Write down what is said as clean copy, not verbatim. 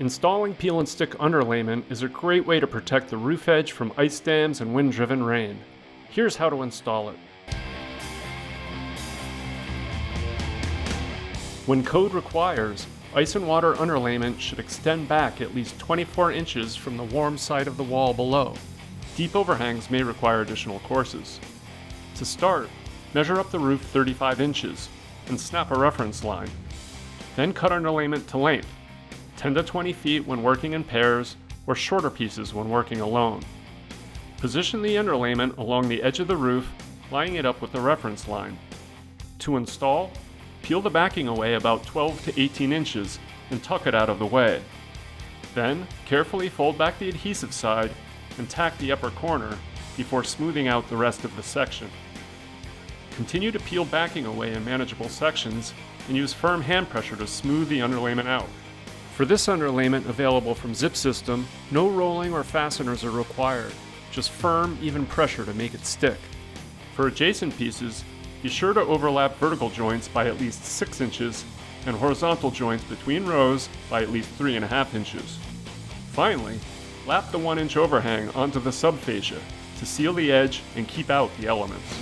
Installing peel and stick underlayment is a great way to protect the roof edge from ice dams and wind-driven rain. Here's how to install it. When code requires, ice and water underlayment should extend back at least 24 inches from the warm side of the wall below. Deep overhangs may require additional courses. To start, measure up the roof 35 inches and snap a reference line. Then cut underlayment to length, 10 to 20 feet when working in pairs or shorter pieces when working alone. Position the underlayment along the edge of the roof, lining it up with the reference line. To install, peel the backing away about 12 to 18 inches and tuck it out of the way. Then, carefully fold back the adhesive side and tack the upper corner before smoothing out the rest of the section. Continue to peel backing away in manageable sections and use firm hand pressure to smooth the underlayment out. For this underlayment available from Zip System, no rolling or fasteners are required, just firm, even pressure to make it stick. For adjacent pieces, be sure to overlap vertical joints by at least 6 inches and horizontal joints between rows by at least 3.5 inches. Finally, lap the 1-inch overhang onto the subfascia to seal the edge and keep out the elements.